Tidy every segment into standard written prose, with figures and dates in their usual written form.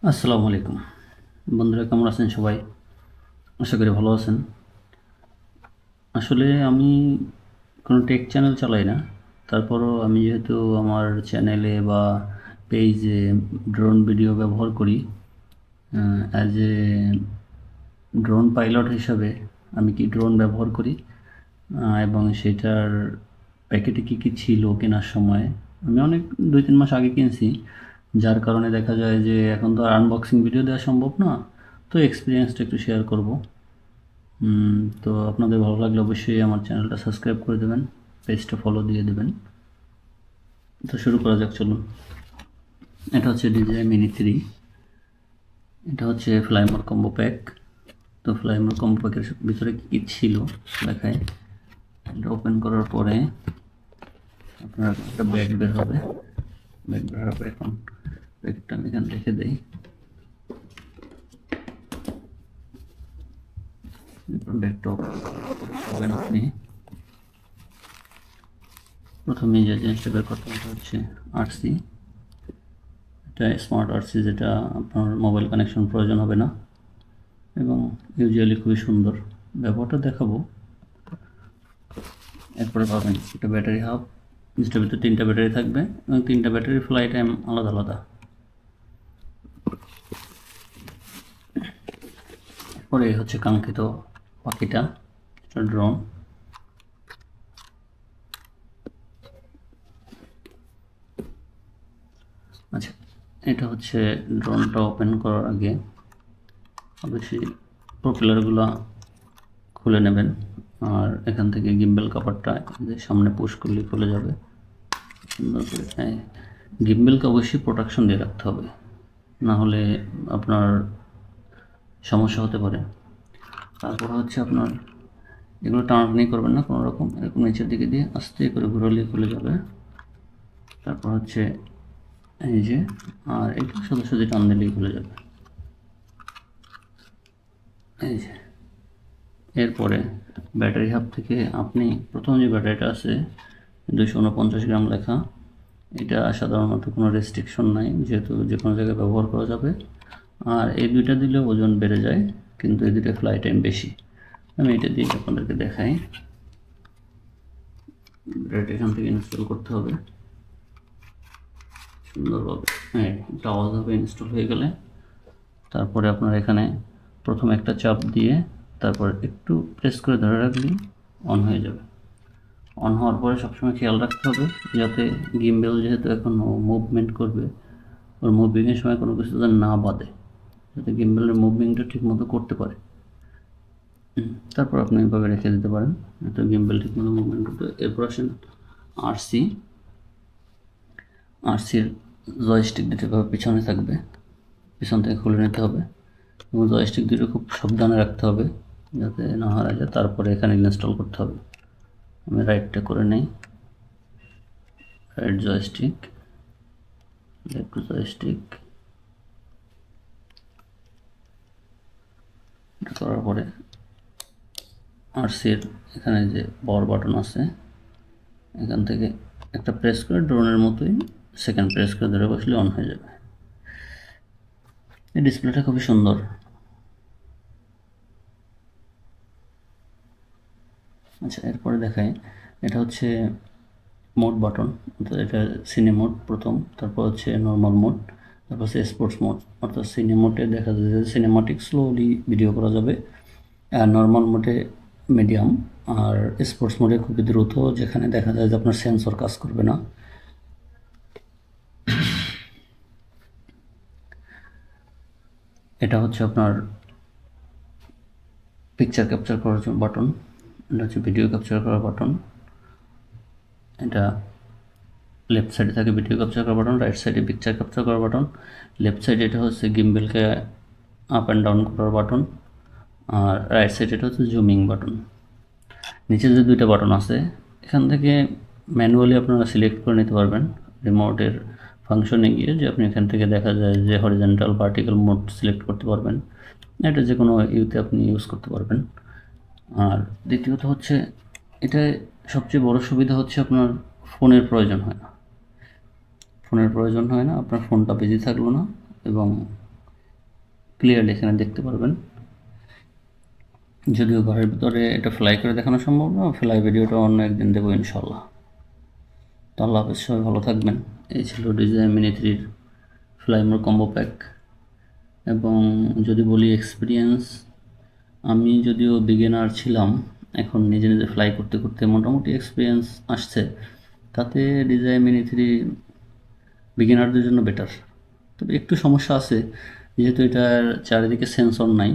আসসালামু আলাইকুম বন্ধুরা, কেমন আছেন সবাই? আশা করি ভালো আছেন। আসলে আমি কোনো টেক চ্যানেল চালাই না, তারপরও আমি যেহেতু আমার চ্যানেলে বা পেজে ড্রোন ভিডিও ব্যবহার করি, অ্যাজ এ ড্রোন পাইলট হিসাবে আমি কি ড্রোন ব্যবহার করি এবং সেটার প্যাকেটে কী কী ছিল কেনার সময় আমি অনেক 2-3 মাস আগে কিনছি, যার কারণে দেখা যায় যে এখন তো আর আনবক্সিং ভিডিও দেওয়া সম্ভব না। তো এক্সপিরিয়েন্সটা একটু শেয়ার করব। তো আপনাদের ভালো লাগলে অবশ্যই আমার চ্যানেলটা সাবস্ক্রাইব করে দেবেন, পেজটা ফলো দিয়ে দেবেন। তো শুরু করা যাক, চলুন। এটা হচ্ছে DJI Mini 3। এটা হচ্ছে ফ্লাইমোর কম্বো প্যাক। তো ফ্লাইমোর কম্বো প্যাকের ভিতরে কী কী ছিল দেখায়। এটা ওপেন করার পরে আপনার একটা ব্যাগ বের হবে। ব্যাগ বের হবে, এখন ব্যাগটা আমি এখানে রেখে দিই। ব্যাগটা ওপেন আপনি প্রথমে যে জিনিসটা বের করতে হবে হচ্ছে আরসি। এটা স্মার্ট আরসি, যেটা আপনার মোবাইল কানেকশন প্রয়োজন হবে না এবং ইউজুয়ালি খুবই সুন্দর। ব্যবহারটা দেখাবো। এরপরে পাবেন একটা ব্যাটারি হাব, যেটার ভিতরে 3টা ব্যাটারি থাকবে এবং 3টা ব্যাটারি ফ্লাই টাইম আলাদা আলাদা। এরপরে হচ্ছে কাঙ্ক্ষিত পাখিটা, এটা ড্রোন। আচ্ছা, এটা হচ্ছে ড্রোনটা ওপেন করার আগে অবশ্যই প্রপেলারগুলো খুলে নেবেন, আর এখান থেকে গিম্বেল কাভারটা যে সামনে পুশ করলে খুলে যাবে সুন্দর করে। হ্যাঁ, গিম্বেলকে অবশ্যই প্রোটেকশন দিয়ে রাখতে হবে, না হলে আপনার সমস্যা হতে পারে। তারপর হচ্ছে আপনার এগুলো টানাটানি করবেন না কোনো রকম, এরকম নিচের দিকে দিয়ে আস্তে করে ঘুরালে খুলে যাবে। তারপর হচ্ছে এই যে, আর একটু সোজা সোজা টান দিলেই খুলে যাবে, এই যে। এরপরে ব্যাটারি হাব থেকে আপনি প্রথম যে ব্যাটারিটা আছে 249 গ্রাম লেখা, এটা সাধারণত কোনো রেস্ট্রিকশন নাই, যেহেতু যে কোনো জায়গায় ব্যবহার করা যাবে। আর এই দুইটা দিলে ওজন বেড়ে যায়, কিন্তু এই দুইটা ফ্লাই টাইম বেশি। আমি এটা দিয়ে আপনাদেরকে দেখাই। ব্যাটারি এখান থেকে ইনস্টল করতে হবে সুন্দরভাবে। হ্যাঁ, একটা আওয়াজ হবে ইনস্টল হয়ে গেলে। তারপরে আপনার এখানে প্রথম একটা চাপ দিয়ে তারপর একটু প্রেস করে ধরে রাখলেই অন হয়ে যাবে। অন হওয়ার পরে সবসময় খেয়াল রাখতে হবে যাতে গিম্বেল যেহেতু এখন মুভমেন্ট করবে, ওর মুভিংয়ের সময় কোনো কিছু যেন না বাধে, যাতে গিম্বেলের মুভমেন্টটা ঠিক মতো করতে পারে। তারপর আপনি এইভাবে রেখে দিতে পারেন, যাতে গিম্বেল ঠিক মতো মুভমেন্ট করতে। এরপর আসেন আরসির জয়স্টিক দুটো এভাবে পিছনে থাকবে, পিছন থেকে খুলে নিতে হবে এবং জয়স্টিক দুটো খুব সাবধানে রাখতে হবে যাতে না হারা যায়। তারপরে এখানে ইনস্টল করতে হবে। আমি রাইটটা করে নেই, রাইট জয়স্টিক, লেফট জয়স্টিক। এটা করার পরে আরসির এখানে যে পাওয়ার বাটন আছে, এখান থেকে একটা প্রেস করে ড্রোনের মতোই সেকেন্ড প্রেস করে ধরে বসলে অন হয়ে যাবে। এই ডিসপ্লেটা খুবই সুন্দর। আচ্ছা, এরপরে দেখাই। এটা হচ্ছে মোড বাটন, এটা সিনে মোড প্রথম, তারপর হচ্ছে নর্মাল মোড, তারপর হচ্ছে স্পোর্টস মোড। অর্থাৎ সিনে মোডে দেখা যায় যে সিনেমাটিক স্লোলি ভিডিও করা যাবে, আর নর্মাল মোডে মিডিয়াম, আর স্পোর্টস মোডে খুবই দ্রুত, যেখানে দেখা যায় যে আপনার সেন্সর কাজ করবে না। এটা হচ্ছে আপনার পিকচার ক্যাপচার করার জন্য বাটন, এটা হচ্ছে ভিডিও ক্যাপচার করার বাটন। এটা লেফট সাইডে থাকে ভিডিও ক্যাপচার করার বাটন, রাইট সাইডে পিকচার ক্যাপচার করার বাটন। লেফট সাইডে এটা হচ্ছে গিম্বেলকে আপ অ্যান্ড ডাউন করার বাটন, আর রাইট সাইডে এটা হচ্ছে জুমিং বাটন। নিচে যে দুইটা বাটন আছে, এখান থেকে ম্যানুয়ালি আপনারা সিলেক্ট করে নিতে পারবেন রিমোটের ফাংশনে গিয়ে, যে আপনি এখান থেকে দেখা যায় যে হরিজন্টাল ভার্টিক্যাল মোড সিলেক্ট করতে পারবেন। এটা যে কোনো ইউতে আপনি ইউজ করতে পারবেন। আর দ্বিতীয়ত হচ্ছে, এটা সবচেয়ে বড় সুবিধা হচ্ছে আপনার ফোনের প্রয়োজন হয় না, আপনার ফোনটা বিজি থাকলো না এবং ক্লিয়ারলি এখানে দেখতে পারবেন। যদিও ঘরের ভিতরে এটা ফ্লাই করে দেখানো সম্ভব না, ফ্লাই ভিডিওটা অন্য একদিন দেবো ইনশাল্লাহ। তো আল্লাহ হাফেজ, সবাই ভালো থাকবেন। এই ছিল DJI Mini 3 fly mode combo pack. এবং যদি বলি এক্সপিরিয়েন্স, আমি যদিও বিগিনার ছিলাম, এখন নিজে নিজে ফ্লাই করতে করতে মোটামুটি এক্সপিরিয়েন্স আসছে। তাতে DJI Mini 3 বিগিনারদের জন্য বেটার। তবে একটু সমস্যা আছে, যেহেতু এটার চারিদিকে সেন্সর নাই,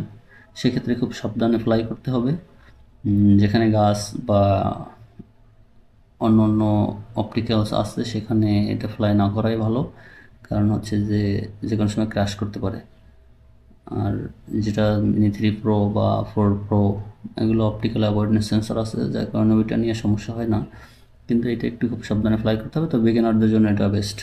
সেক্ষেত্রে খুব সাবধানে ফ্লাই করতে হবে। যেখানে গাছ বা অন্য অন্য অপটিক্যালস আছে সেখানে এটা ফ্লাই না করাই ভালো, কারণ হচ্ছে যে কোনো সময় ক্র্যাশ করতে পারে। আর যেটা Mini 3 Pro বা 4 Pro এগুলো অপটিক্যাল অ্যাভয়েডনেস সেন্সর আছে, যার কারণে ওইটা নিয়ে সমস্যা হয় না, কিন্তু এটা একটু খুব সাবধানে ফ্লাই করতে হবে। তো বিগিনারদের জন্য এটা বেস্ট।